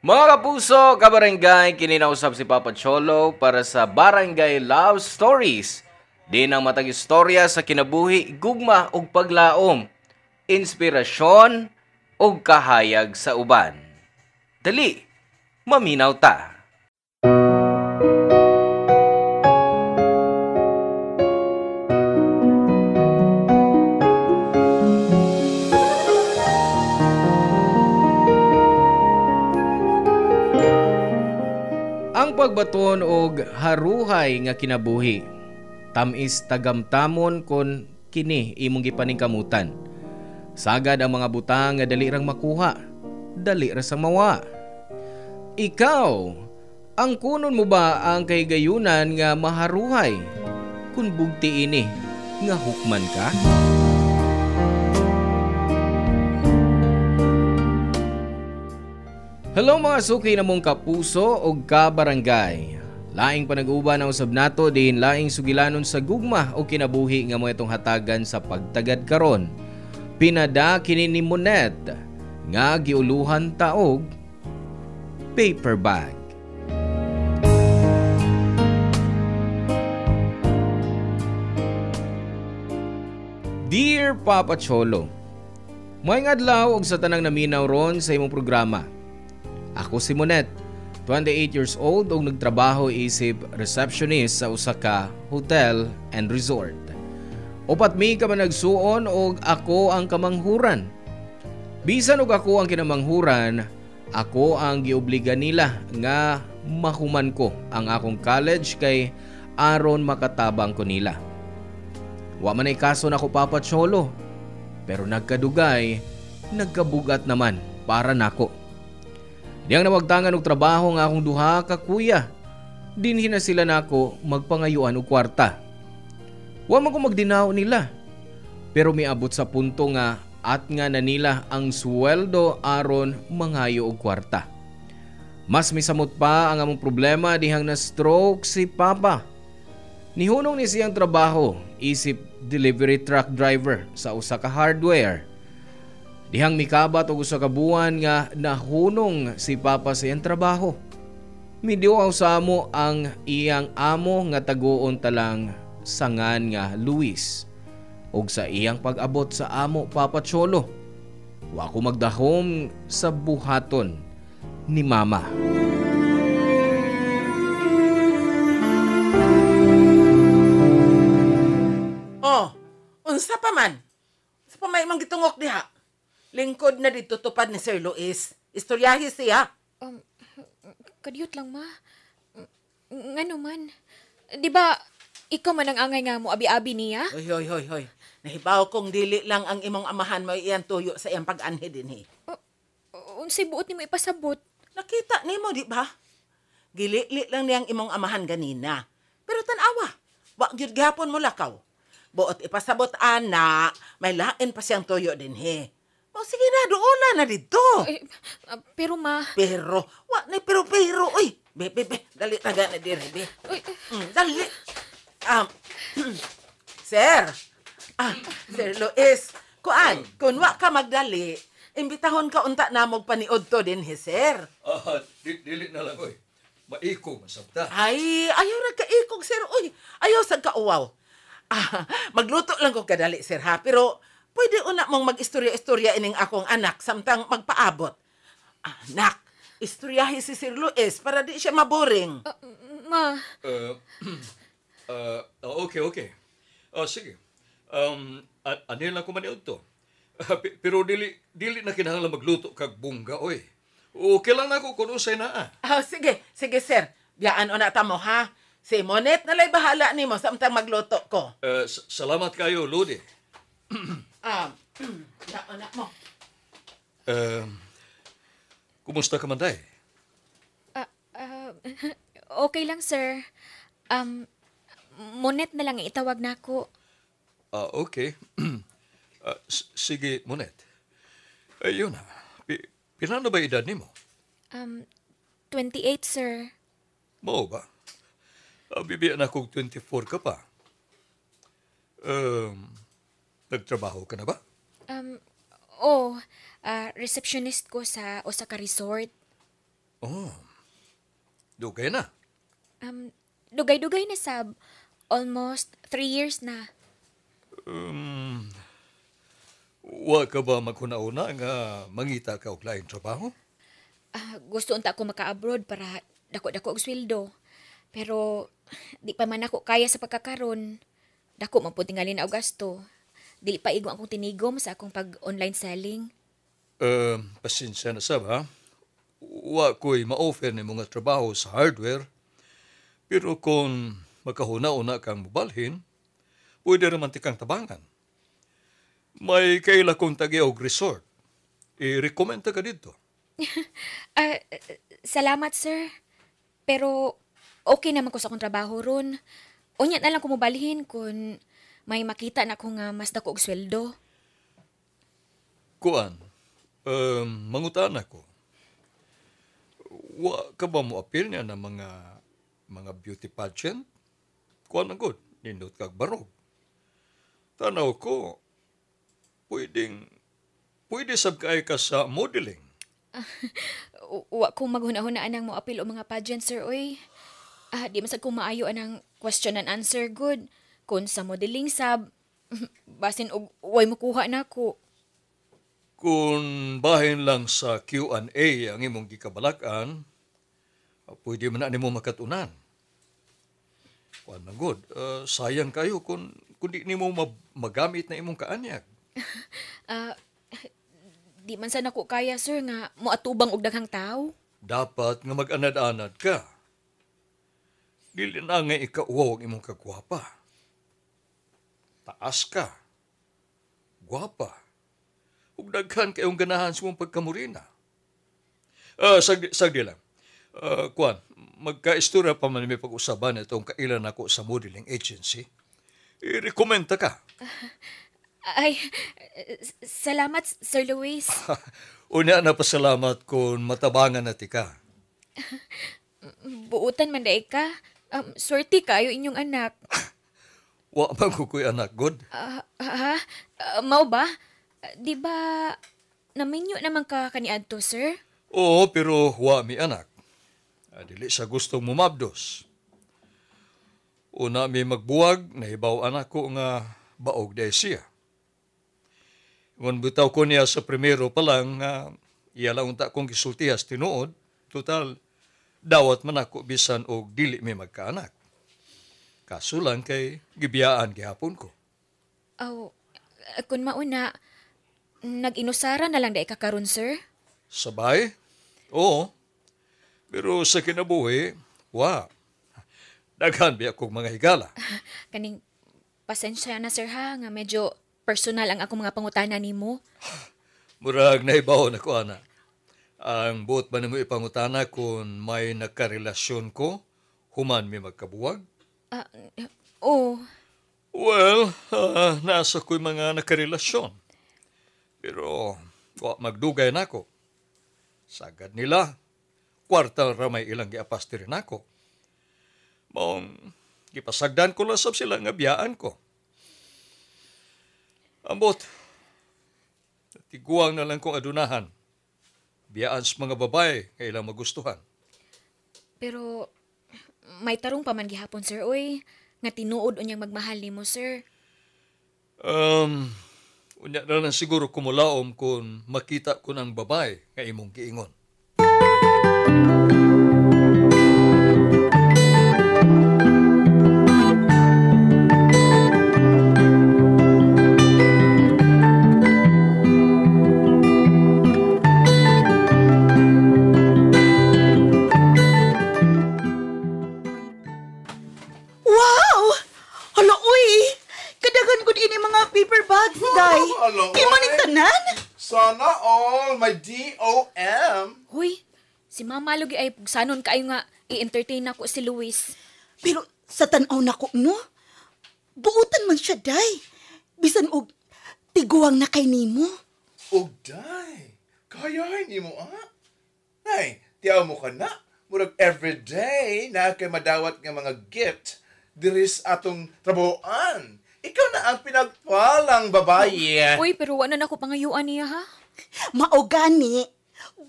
Mga kapuso, kabarangay, kininausap si Papa Cholo para sa Barangay Love Stories. Di ang matag istorya sa kinabuhi, gugma ug paglaom, inspirasyon ug kahayag sa uban. Dali, maminaw ta. Ang pagbaton og haruhay nga kinabuhi. Tamis tagamtamon kon kini imong gipaningkamutan. Sagad ang mga butang nga dali rang makuha, dali ra sang mawa. Ikaw, ang kunon mo ba ang kahigayunan nga maharuhay? Kun bugti ini, nga hukman ka? Hello mga suki na mong kapuso o kabarangay. Laing panag-uban ang usab nato din laing sugilanon sa gugma o kinabuhi nga mo itong hatagan sa pagtagad karon. Pinada kini ni Monet nga giuluhan taog paper bag. Dear Papa Cholo, moing adlaw og sa tanang naminaw ron sa imong programa. Ako si Monet, 28 years old ug nagtrabaho isip receptionist sa usa ka hotel and resort. Upat mi ka man nagsuon og ako ang kamanghuran. Bisan og ako ang kinamanghuran, ako ang giobliga nila nga mahuman ko ang akong college kay aron makatabang ko nila. Wa man ay kaso nako Papa Cholo, pero nagkadugay, nagkabugat naman para nako. Diyang nawagtangan og trabaho nga akong duha ka kuya. Dinhi na sila nako magpangayuan og kwarta. Wa man ko magdinaw nila. Pero miabot sa punto nga at nga na nila ang sweldo aron mangayo og kwarta. Mas misamot pa ang among problema dihang na stroke si Papa. Nihunong ni siyang trabaho isip delivery truck driver sa usa ka hardware. Dihang mikabat og usa ka buwan nga nahunong si Papa sa iyang trabaho. Miduaw sa amo ang iyang amo nga taguon talang sangan nga Luis. Og sa iyang pag-abot sa amo Papa Cholo, wa ko magdahom sa buhaton ni Mama. Oh, unsa pa man? Sa pa may mang gitungok diha? Lingkod na dito tupad ni Sir Luis. Istoryahi siya. Kadiyot lang, ma. Ngano man. Di ba, ikaw man ang angay nga mo abi-abi niya? Hoy. Nahibaw kong dili lang ang imong amahan mo iyan tuyo sa iyang pag-anhi dinhi. Unsay buot ni mo ipasabot? Nakita nimo di ba? Gili-li lang niyang imong amahan ganina. Pero tanawa, wa gyud gihapon mo lakaw. Buot ipasabot ana, may lain pa siyang tuyo dinhi. O sige na, doon na dito. Pero ma... Pero, wa na pero. Uy, be, dali taga na dire, be. Dali. Sir. Sir Luis. Kun wa ka magdali, imbitahon ka unta na mog paniod to din, sir. Dili na lang, oy. Maiko, masabta. Ay, ayaw na kaikog, sir. Uy, ayaw sa kauwaw. Magluto lang ko kadali, sir, ha? Pero, pwede una mong mag-istorya-istorya ining akong anak samtang magpaabot. Anak, istoryahi si Sir Luis para di siya maboring. Ma... Okay. Sige. Anil lang ko maniod to. Pero dili na kinahanglan magluto kag bungga, oy. Okay lang na ako kung usay na, Sige, sir. Biyaan una ta mo, ha? Si Monet nalay bahala nimo samtang magluto ko. Salamat kayo, Lodi. Biyaan na mo. Kumusta ka man, day? Okay lang, sir. Monet na lang itawag na ako. Okay. Sige, Monet. Ayun na. Pinano ba edad ni mo? 28, sir. Mo ba? Bibiyan akong 24 ka pa. Nagtrabaho ka na ba? Receptionist ko sa Osaka Resort. Oh, dugay na. Dugay-dugay na sab. Almost 3 years na. Wa ka ba maghuna-una nga mangita ka og laing trabaho? Gusto unta ako maka-abroad para dako-dako og sweldo. Pero di pa man ako kaya sa pagkakaron. Dako man po tingali na og gasto. Dili pa igo akong tinigom sa akong pag-online selling. Pasensya na sab ha. Wa ko'y ma-offer ni mga trabaho sa hardware. Pero kung makahuna-una kang mubalhin, pwede raman tikang tabangan. May kaila kong tagi og resort. I-recommend ka dito. Salamat, sir. Pero okay naman ko sa akong trabaho ron. Unya na lang ko mobalhin kung may makita na ako nga mas dako og sweldo. Kuan, mangutan ako. Wa ka ba mo appeal niya ng mga beauty pageant? Kuan ang good, nindot kag barog. Tanaw ko, pwede sab kaay ka sa modeling. Wa ko maghuna-hunaan ang mo apil o mga pageant, sir, oy. Di masag ko maayo anang question and answer good. Kung sa modeling sab, basin og way mo kuha na ko. Kung bahin lang sa Q&A ang imong gikabalakan, pwede man na nimo makatunan. Kuan man good. Sayang kayo kung di nimo magamit na imong kaanyag. Di man sana ko kaya, sir, nga moatubang og daghang tao. Dapat nga mag-anad-anad ka. Dili na nga ikauwaw ang imong kagwapa. Taas ka. Gwapa. Ug daghan kayong ganahan sa mong pagkamurina. Sagdi lang. Kuan, magka-istorya pa man may pag-usaban itong kailan ako sa modeling agency. I-rekomenda ka. Salamat, Sir Luis. Unya na pasalamat kung matabangan na tika. Buutan man daig ka. Swerte kayo inyong anak. Wa man ko ko'y anak, God. Mao ba? Di ba naminyo naman ka kaniadto, sir? Oo, pero wa mi anak. Dili sa gustong mumabdos. Una mi magbuwag, nahibaw anak ko nga baog dahil siya. Ngun bitaw ko niya sa primero pa lang, iya lang unta kong gisultihas tinuod, total, dawat man ako bisan og dili mi magkaanak. Kaso lang kay gibiyaan gihapon ko. Kung mauna, nag-inusara na lang da ikakaroon, sir? Sabay? Oo. Pero sa kinabuhi, daghan biya kong mga higala. Kaning pasensya na, sir, ha, nga medyo personal ang akong mga pangutana nimo. Murag naibaw na ko, ana. Ang buot ba nimo ipangutana kung may nagkarelasyon ko, human mi magkabuwag? Oo. Well, nasa ko'y mga nakarelasyon. Pero, magdugay na ako. Sagad nila, kwarta ramay ilang giapasti rin ako. Maong, gipasagdan ko lang sab sila nga biyaan ko. Ambot, tiguang na lang kong adunahan. Biyaan sa mga babae, kailang magustuhan. Pero, may tarong pa man gihapon, sir, oy. Nga tinuod unyang magmahal nimo, sir. Unya na lang siguro kumulaom kung makita ko ng babae nga imong giingon. Wow! Hala, uy! Kadagan ko din yung mga paper bags, day. Hello, Imo ni tanan? Sana all, my DOM. Hoy, si Mama Lugi ay pugsanon kayo nga i-entertain ako si Luis. Pero sa tanaw na ko, no? Buutan man siya, day. Bisan og tiguang na kay nimo. Day, kayahin ni mo, Ay, tiyaw mo ka na. Murag everyday na kay madawat nga mga gift diris atong trabuan. Ikaw na ang pinagpalang babae. Uy, pero wala na ako pangayuan niya, ha? Mao gani.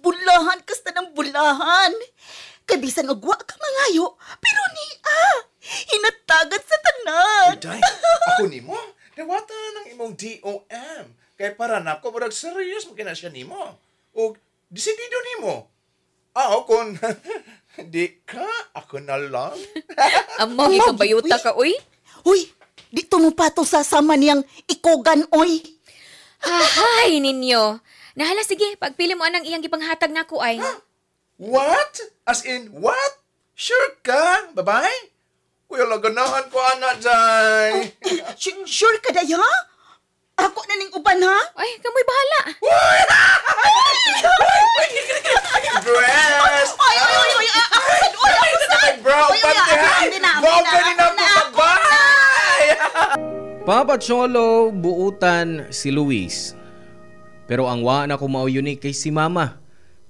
Bulahan kasta ng bulahan. Kay bisan ugwa ka mangayo, pero hinatagan sa tanan. Day, ako nimo. Dawata ng imong DOM. Kay para na ko, murag serious mo kina siya nimo. O, disidido nimo. Kung di ka, ako na lang. Amo, ikang bayuta ka, uy. Uy, dito mo pa to sasama niyang ikogan, oy. Hahay ninyo. Nahala, sige, pagpili mo anang iyang gipanghatag nako ay. What? As in, what? Sure ka, babae? Kuya, laganahan ko, anak, Day. Sure ka daya? Ako na ning uban, ha? Ay, kamoy bahala. Dress! Oy, Ay, bro, pati ha? Huwag ka rin ang makabay! Papa Cholo, buutan si Luis. Pero ang wa na ko mauyuni kay si Mama.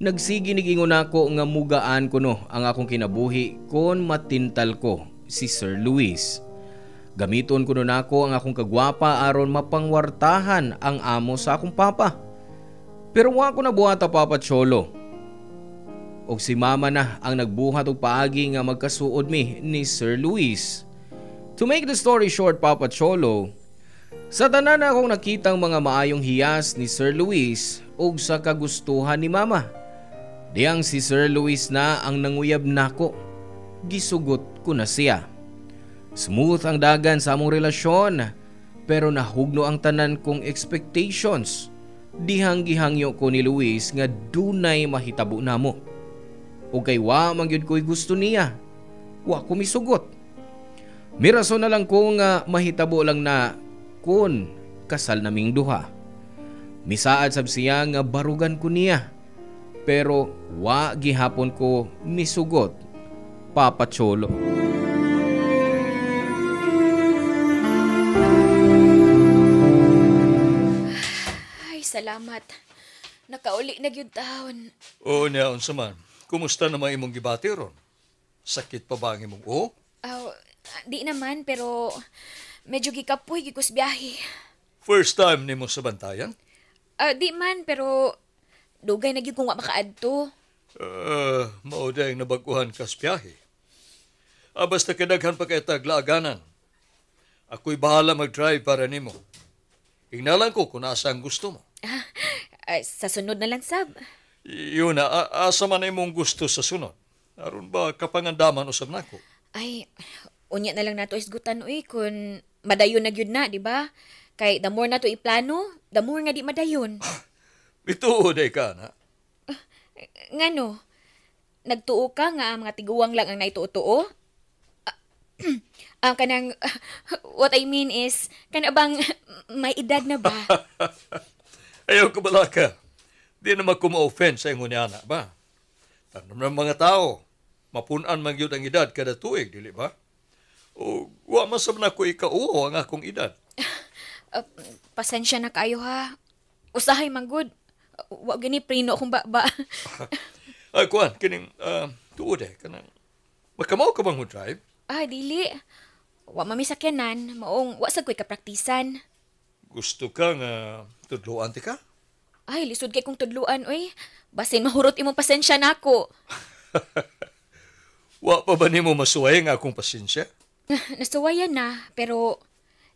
Nagsigi nigingon ako nga mugaan ko no ang akong kinabuhi kon matintal ko si Sir Luis. Gamiton ko nun ako ang akong kagwapa aron mapangwartahan ang amo sa akong papa. Pero wa ko nabuhata, Papa Cholo. Og si Mama na ang nagbuhat og paagi nga magkasuod mi ni Sir Luis. To make the story short, Papa Cholo, sa tanan na akong nakitang mga maayong hiyas ni Sir Luis og sa kagustuhan ni Mama. Diyang si Sir Luis na ang nanguyab nako. Gisugot ko na siya. Smooth ang dagan sa among relasyon, pero nahugno ang tanan kong expectations. Dihang gihangyo ko ni Luis nga dunay mahitabo namo. O kay wa mangyud ko'y gusto niya. Wa ko misugot. Miraso na lang ko nga mahitabo lang na kun kasal naming duha. Misaad sab siya nga barugan ko niya. Pero wa gihapon ko misugot, Papa Cholo. Salamat. Nakauli na gyud taon. O niya, unsa man. Kumusta naman imong gibati ron? Sakit pa ba ang imong o? Di naman, pero medyo gikapoy gikus biyahe. First time nimo sa bantayan? Di man, pero dugay na gyud kung wa makaadto. Mao dayang nabaguhan ka sa biyahe. Basta kadaghan pa kay taglaaganan. Ako'y bahala mag-drive para nimo. Ignalan ko kung asa ang gusto mo. Sa sunod na lang, Sab. Yun na, asa man imong gusto sa sunod. Aron ba kapangandaman usab nako? Ay, unya na lang nato isgutan, uy, kung madayon na gyud na, di ba? Kay the more na to iplano, the more nga di madayon. Bituod ay ka na. Ngano? Nagtuo ka nga mga tiguwang lang ang naituo-tuo? Kanang, what I mean is, kanabang may edad na ba? Ayaw ko bala ka. Di naman ko ma-offend sa ingon ni anak ba? Tanong ng mga tao, mapunan man yun ang edad kada tuig, dili ba? O wa masab na ko ikauo ang akong edad. Pasensya na kayo ha. Usahay manggod. Wa gini prino kung ba. Ay, kuan, kining tuod kanang makamaw ka bang mo drive? Dili. Wa mamisakyanan, maong wa sad ko'y kapraktisan. Gusto ka nga tudloan ti ka? Ay, lisod kay kong tudluan, oy. Basin mahurot imong pasensya nako. Wa pa ba nimo masuway nga akong pasensya? Nasuwayan na, pero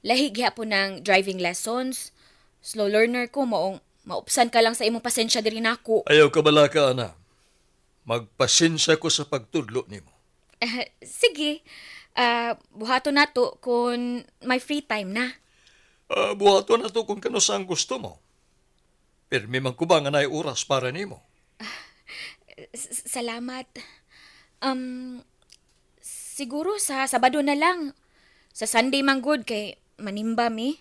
lahi gyapon ng driving lessons. Slow learner ko, maong maupsan ka lang sa imong pasensya diri nako. Ayaw ka bala ka, ana. Magpasensya ko sa pagtudlo nimo. Sige. Buhato na to kung may free time na. Buhato na to kung kano saan gusto mo. Pirmi man ko ba nga naay oras para nimo? Salamat. Siguro sa Sabado na lang. Sa Sunday man good kay manimba mi.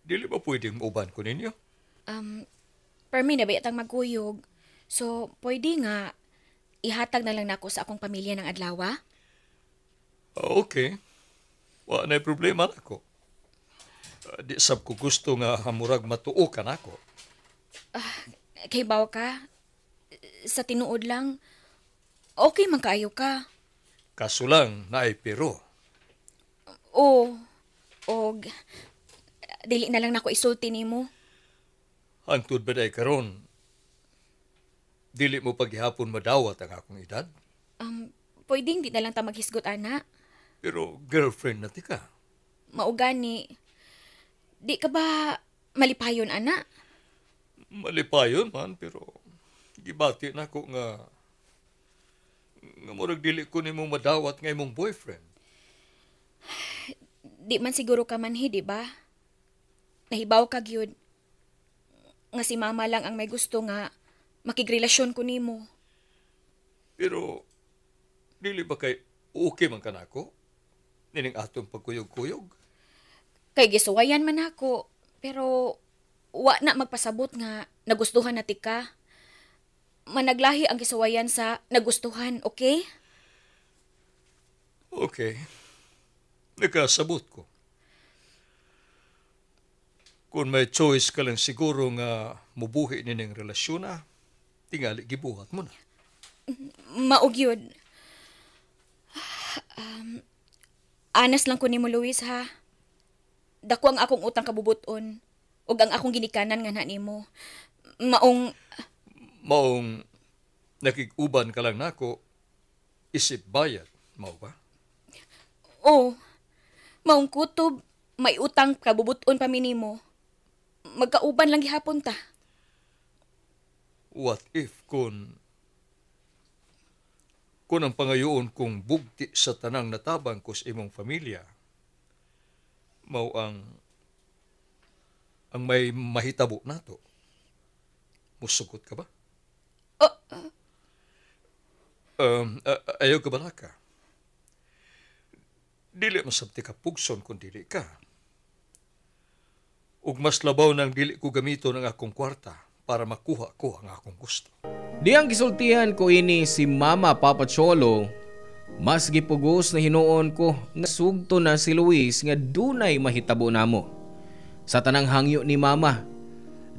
Dili ba pwedeng uban ko ninyo? Permi na ba yatang magkuyog. So, pwede nga ihatag na lang nako sa akong pamilya ng adlaw. Okay. Wa na'y problema nako. Di sab ko gusto nga hamurag matuo ka nako. Kay baw ka, sa tinuod lang, okay man kaayo ka. Kaso lang naay pero. O dili na lang nako isulti nimo. Hangtod ba day karon? dili mo paghihapon madawat ang akong edad. Pwedeng di na lang ta maghisgot, ana. Pero girlfriend na ti ka. Maugani. Di ka ba malipayon, ana? Malipayon man, pero gibati na ko nga murag dili ko nimo madawat nga imong boyfriend. Di man siguro ka manhi, di ba? Nahibaw ka gyud nga si mama lang ang may gusto nga makigrelasyon ko nimo. Pero dili ba kay okay man kanako? Nining atong pagkuyog-kuyog. Kay gisuwayan man ako, pero wa na magpasabot nga nagustuhan na tika. Managlahi ang gisuwayan sa nagustuhan, okay? Okay. Nakasabot ko. Kung may choice ka lang siguro nga mubuhi nining relasyon na, tingali gibuhat mo na. Maog yun. Anas lang ko nimo, Luis, ha? Dako ang akong utang kabubuton ug ang akong ginikanan nga na nimo. Maong nakig-uban ka lang nako, isip bayad, mao ba? Oh, maong kutob, may utang kabubuton pa minimo. Magkauban lang gihapon ta. What if kung ang pangayoon kong bugti sa tanang natabang ko sa imong pamilya, mao ang may mahitabo nato. Musugot ka ba? Ayaw ka ba ka? Dili masabti ka pugson kung dili ka. Ug mas labaw nang dili ko gamito ng akong kwarta para makuha ko ang akong gusto. Di ang gisultihan ko ini si Mama Papa Cholo, mas gipugos na hinuon ko nga sugto na si Luis nga dunay mahitabo namo. Sa tanang hangyo ni Mama,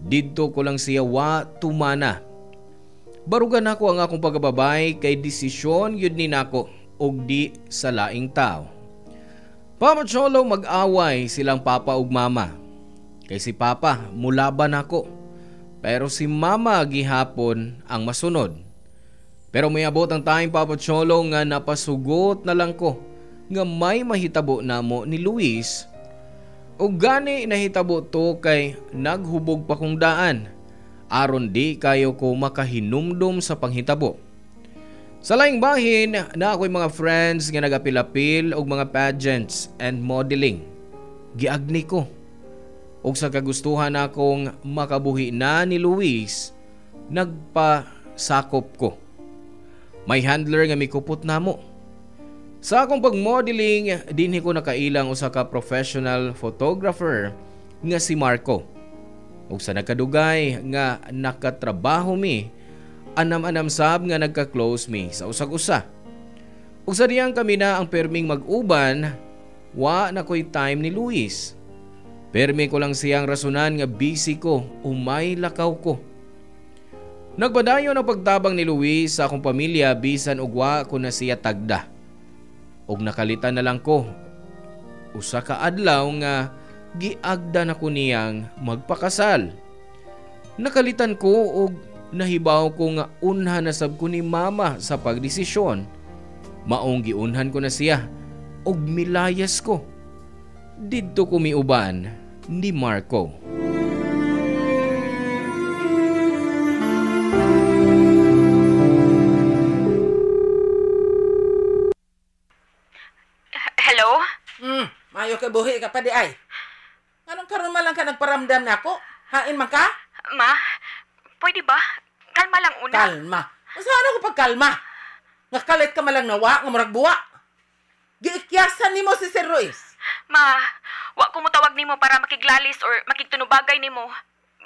didto ko lang siya wa tumana. Barugan ako ang akong pagababay kay desisyon yun ni nako og di sa laing tao. Papa Cholo mag-away silang Papa ug Mama. Kay si Papa mulaban ako, pero si Mama gihapon ang masunod. Pero may abot ang time, Papa Cholo, nga napasugot na lang ko nga may mahitabo namo ni Luis. O gani nahitabo to kay naghubog pa kong daan, aron di kayo ko makahinumdum sa panghitabo. Sa laing bahin na ako'y mga friends nga nagapil-apil og mga pageants and modeling. Giagni ko. Og sa kagustuhan akong makabuhi na ni Luis, nagpasakop ko. May handler nga mikupot namo. Sa akong pag-modeling, dinhi ko nakailang usa ka professional photographer nga si Marco. Ug sa nagkadugay nga nakatrabaho mi, anam-anam sab nga nagka-close mi sa usag-usa. Ug sa diyang kami na ang perming mag-uban, wa na ko'y time ni Luis. Permi ko lang siyang rasunan nga busy ko, umay lakaw ko. Nagbadayon ang pagtabang ni Luis sa akong pamilya bisan ugwa ko na siya tagda. Og nakalitan na lang ko. Usa ka adlaw nga giagda na ko niyang magpakasal. Nakalitan ko og nahibaw ko nga unhan na sab ko ni Mama sa pagdesisyon. Maong giunhan ko na siya og milayas ko. Didto ko miuban ni Marco. Hello? Mayo kay buhi ka pa di ay. Anong karon man lang ka nagparamdam na ako? Hain man ka? Ma, pwede ba? Kalma lang una. Kalma. Saan ako pagkalma? Nakalit ka malang nawa, nga murag buwa. Giikyasan nimo si Sir Ruiz. Ma, wa ko mo tawag nimo para makiglalis or makigtunubagay nimo.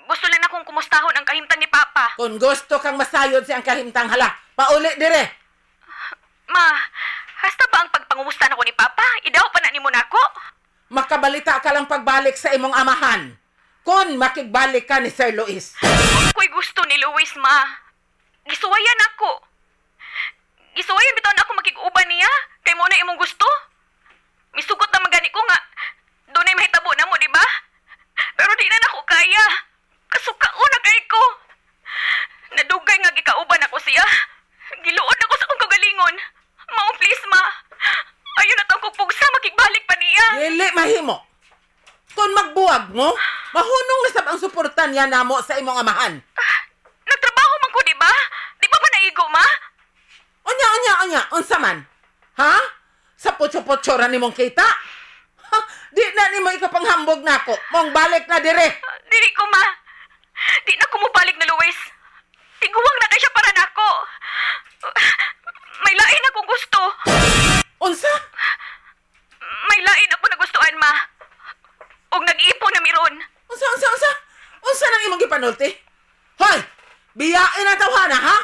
Gusto lang akong kumustahon ang kahimtang ni Papa. Kung gusto kang masayod si ang kahimtang hala, pauli dire. Ma, hasta ba ang pagpangumusta na ko ni Papa? Idaw pa na nimo nako? Makabalita ka lang pagbalik sa imong amahan. Kung makigbalik ka ni Sir Luis. Ako'y gusto ni Luis, ma. Gisuwayan ako. Gisuwayan bitaw na ako makig-uban niya. Kay mo na imong gusto. Misugot na magani ko nga. Doon ay mahitabo na mo, di ba? Pero di na ako kaya. Kasukaon na kay ko. Nadugay nga gikauban mahimo. Kung magbuwag mo, mahunong na sab ang suportan niya namo sa imong amahan. Nagtrabaho man ko, di ba? Di ba naigo, ma? Unya, unsa man? Ha? Sa putyo-putyo ra nimong kita? Ha, di na nimo ikapanghambog nako. Mong balik na dire. Dili ko, ma. Di na ko mubalik na, Luis. Tiguwang na kay siya para nako. May lain akong gusto. Unsa? May lain ako nagustuhan, ma. Og nag-iipon na miron. Unsa nang imong gipanulti? Hoy! Biyain na tawhana, ha?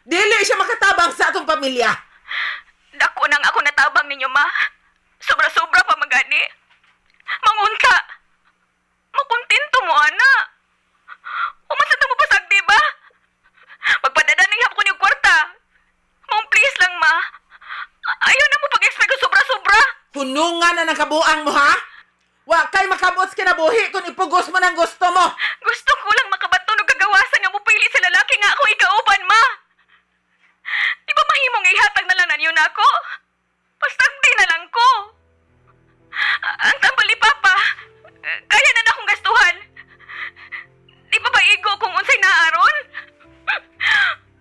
Dili siya makatabang sa atong pamilya. Dako nang ako natabang ninyo, ma. Sobra-sobra pa magani. Mangunta. Makontento mo, ana. Umasa mo pasag, di ba? Magpadada ng hap ko niyong kwarta. Mong please lang, ma. Ayaw na mo pag-expect ko sobra-sobra. Hunungan na ng kabuang mo, ha? Wa kay makabuot kinabuhi kung ipugos mo ng gusto mo. Gusto ko lang makabaton og kagawasan nga mupili sa lalaki nga ako ikauban, ma. Di ba mahimong ihatag na lang na niyo na ako? Pasagdi na lang ko. Ang tambal ni Papa, kaya na akong gastuhan. Di ba igo kung unsay naaron?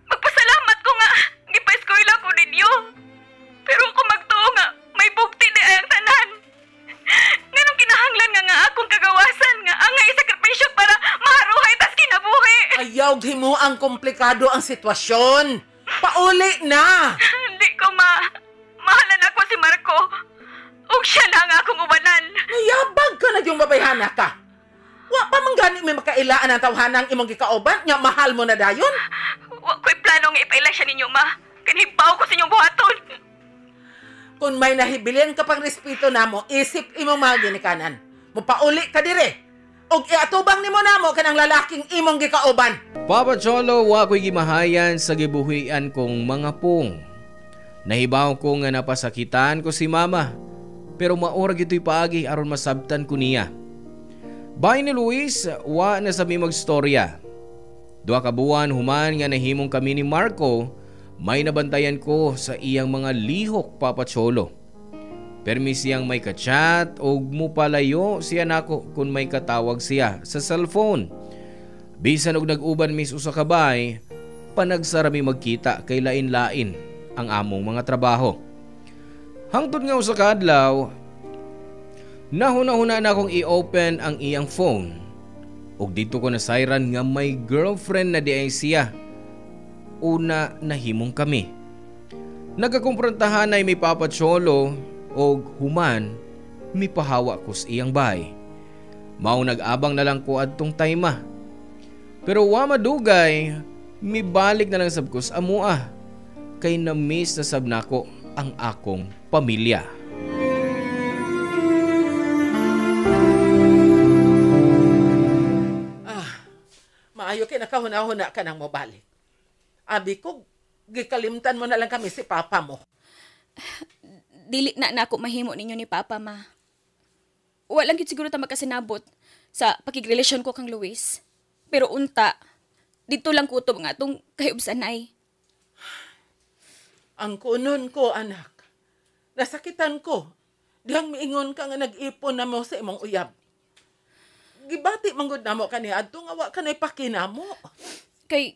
Magpasalamat ko nga, gipa-eskwela ko ninyo. Pero kung magtuo nga, may bugti di ay ang tanan. Nganong kinahanglan nga akong kagawasan nga angay sakripisyo para maharuhay tas kinabuhi. Ayaw himo ang komplikado ang sitwasyon. Pauli na. Hindi ko, ma. Mahalan ako si Marco. Ug siya na nga akong ubanan. Nayabag ka na yung babayhana ka. Wa pa man gani may makailaan ang tawhanang imong gikauban nya mahal mo na dayon. Wa ko'y plano nga ipaila siya ninyo, ma. Kanibaw ko sa inyong buhaton. Kung may nahibilin ka pang respeto namo, isip imong mga ginikanan. Mupauli ka dire. Og iatubang nimo namo kanang lalaking imong gikauban. Papa Cholo, wa ko'y gimahayan sa gibuhian kong mga pong. Nahibaw ko nga napasakitan ko si mama. Pero maorag ito'y paagi aron masabtan ko niya. Bahay ni Luis, wa na sa magstorya. 2 ka buwan human nga nahimong kami ni Marco, may nabantayan ko sa iyang mga lihok, Papa Cholo. Permi siyang may kachat o mupalayo siya nako kung may katawag siya sa cellphone. Bisan og nag-uban mis usa ka bay, panagsarami magkita kay lain-lain ang among mga trabaho. Hangtod nga usa ka adlaw, nahuna-huna na akong i-open ang iyang phone. Og dito ko nasayran nga may girlfriend na di ay siya. Una nahimong kami. Nagakumprontahan ay may Papa Cholo og human mi pahawa ko sa iyang bay. Mao nag-abang na lang ko adtong tayma. Pero wa madugay, mi balik na lang sab ko sa amua. Kay na-miss na sab nako ang akong pamilya. Maayo kay nakahuna-huna ka nang mobalik. Abi ko, gikalimtan mo na lang kami si Papa mo. Dili na ako mahimo ninyo ni Papa, ma. Walang gid siguro ta magkasinabot sa pakigrelasyon ko kang Luis. Pero unta, dito lang kutob nga itong kahibsanay. Ang kunon ko, anak. Nasakitan ko. Dihang miingon ka nga nag-ipon na mo sa imong uyab. Gibati manggod na mo kani adto nga wa kanay pakinamo. Kay,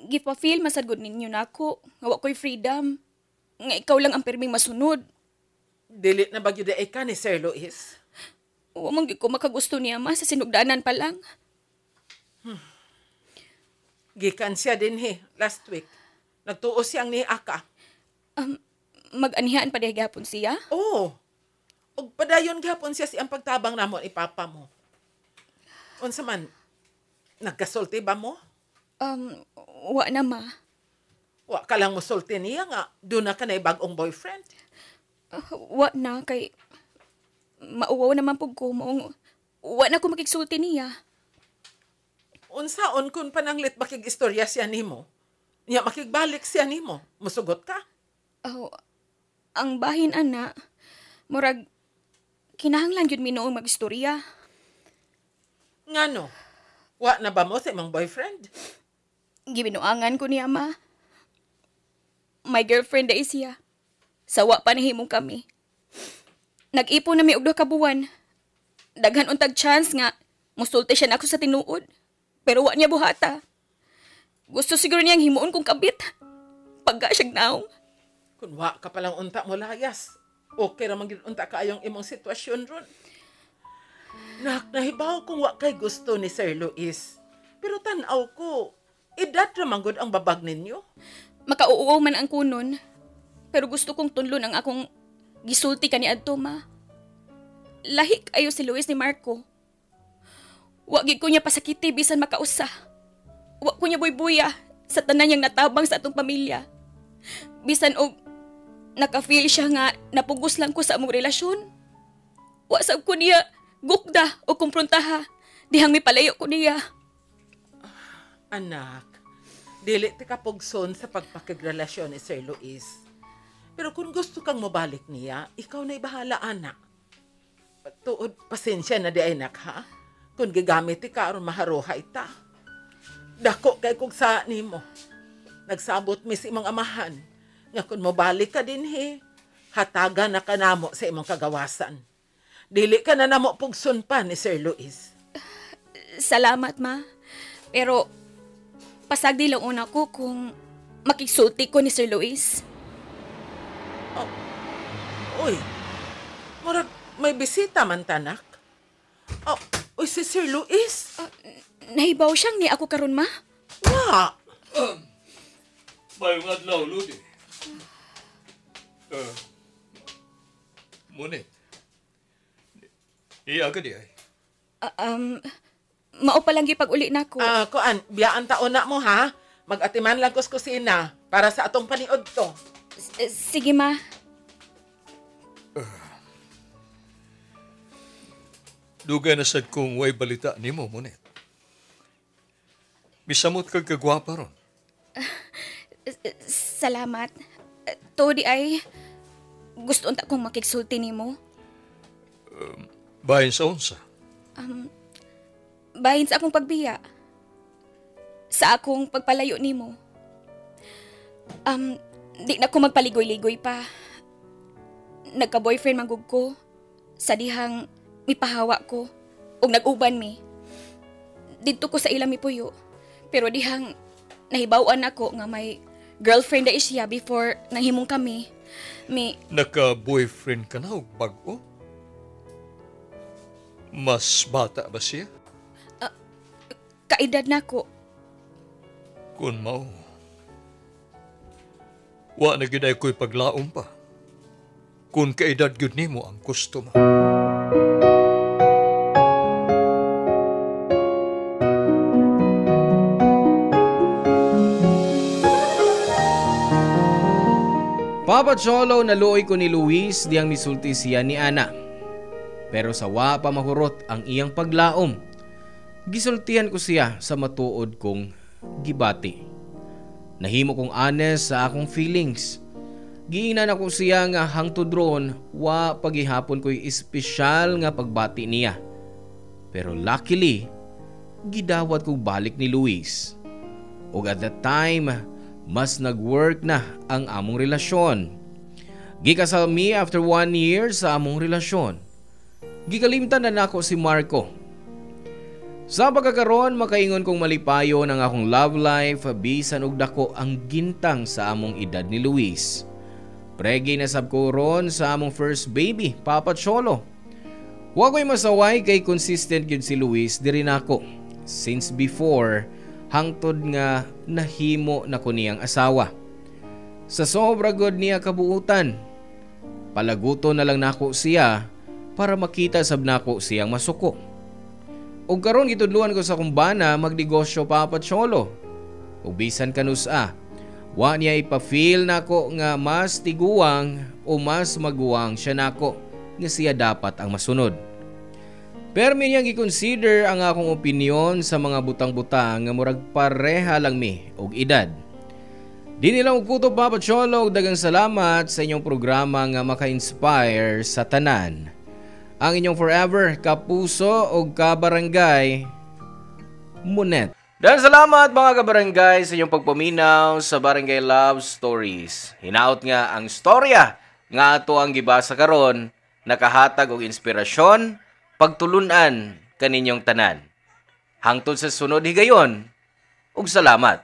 gipa-feel masagod ninyo na ako. Nga wa ko'y freedom. Nga ikaw lang ang perming masunod. Dili na bagyo di ay ka ni Sir Luis. Wa man gyud ko makagusto niya, ma, sa sinugdanan pa lang. Gikan siya din last week. Nagtuos siyang ni Aka. Mag-anihan pa diha gapon siya? Oo. Og padayon gapon siya siyang pagtabang namo ni Papa mo. Unsa man, nagkasulti ba mo? Wa na, ma. Wa ka lang musulti niya nga. Doon na ka na bagong boyfriend. Wa na, kay mauwaw naman po ko. Wa na ko makigsulti niya. Unsaon kun pananglit makig-istorya siya nimo? Nya makigbalik siya nimo. Musugot ka? Ang bahin, ana, murag, kinahanglan yun minoong mag-istorya. Ngano? Wa na ba mo sa imong boyfriend? Gibinuangan ko niya, ma. My girlfriend na siya. Sawa pa nahimong kami. Nag-ipon na may og 2 ka buwan daghan untag chance nga musulti siya nako sa tinuod. Pero wa niya buhata. Gusto siguro niyang himuon kong kabit. Pagka siyang naong. Kung wa ka palang unta mo layas, okay ra man gid unta kaayong imong sitwasyon ron. Nahibaw kung wa kay gusto ni Sir Luis. Pero tan-aw ko, edad ra man gud ang babag ninyo. Makauuaw man ang kunon. Pero gusto kong tunlon ang akong gisulti kaniadto, ma. Lahi kayo si Luis ni Marco. Wa gid ko niya pasakiti bisan makausa. Wa ko niya buy-buya sa tanan niyang natabang sa atong pamilya. Bisan og naka-feel siya nga napugos lang ko sa among relasyon. Wa sab ko niya gukda o kumprontaha. Dihang mipalayo ko niya. Anak, dili ti ka pugson sa pagpakigrelasyon ni Sir Luis. Pero kung gusto kang mabalik niya, ikaw na ibahala, anak. Tuod, pasensya na di ay nak, ha? Kung gigamit ka aron maharuha ita. Dako kay kung sa nimo. Nagsabot mi sa imong amahan. Nga kung mabalik ka din, hataga na ka namo sa imong kagawasan. Dili ka na namo pugson pa ni Sir Luis. Salamat, ma. Pero pasagdi lang una ko kung makiksulti ko ni Sir Luis. Uy, murag may bisita man tanak. Uy, si Sir Luis. Nahibaw siyang ni ako karon, ma. Wa. Mayong adlaw, Ludi. Munit. Iya ka di ay. Mao pa lang gipag-uli nako. Kuan, biyaan taon na mo, ha? Mag-atiman lang kus kusina para sa atong paniod to. Sige, ma. Dugay na sad kong way balita nimo, Munit. Misamot kag kagwapa ron. Salamat. Todi ay gusto unta kong makiksulti nimo. Bahin sa unsa? Bahin sa akong pagbiya. Sa akong pagpalayo nimo. Di na ko magpaligoy-ligoy pa. Nagka-boyfriend manggug ko. Sa dihang mipahawa ko. O nag-uban mi. Dito ko sa ilang mipuyo. Pero dihang nahibawan ako nga may girlfriend na siya before nahimong kami. Naka-boyfriend ka na o bago? Mas bata ba siya? Kaedad na ko. Kung mao. Wa na gid ay ko'y paglaom pa. Kung kaedad gyud nimo ang gusto mo. Papa Cholo, naluoy ko ni Luis diyang misulti siya ni Ana. Pero sa wa pa mahurot ang iyang paglaom. Gisultihan ko siya sa matuod kong gibati. Nahimo kong honest sa akong feelings. Giingnan ako siya nga hangtod ron, wa pagihapon ko'y espesyal nga pagbati niya. Pero luckily, gidawat ko balik ni Luis. Og at that time, mas nag-work na ang among relasyon. Gikasal mi after 1 year sa among relasyon. Gikalimtan na nako si Marco. Sa pagkakaroon, makaingon kong malipayo ng akong love life, bisan og dako ang gintang sa among edad ni Luis. Pregi na sab ko ron sa among first baby, Papa Cholo. Wa ko'y masaway kay consistent yun si Luis diri nako. Since before, hangtod nga nahimo na ko niyang asawa. Sa sobra good niya kabuutan, palaguto na lang nako siya para makita sab nako siyang masuko. Ug karon gitudluan ko sa kumbana magnegosyo, Papa Cholo. Ug bisan kanusa, wa niya ipa-feel nako nga mas tiguang o mas maguwang siya nako nga siya dapat ang masunod. Pero niyang i-consider ang akong opinyon sa mga butang-butang nga murag pareha lang mi og edad. Di nilang kuto, Papa Cholo, dagang salamat sa inyong programa nga maka-inspire sa tanan. Ang inyong forever kapuso o kabarangay, Munet. Dan salamat mga kabarangay sa inyong pagpaminaw sa Barangay Love Stories. Hinaot nga ang storya nga ato ang gibasa karon, nakahatag og inspirasyon, pagtulunan kaninyong tanan. Hangtod sa sunod higayon, ug salamat.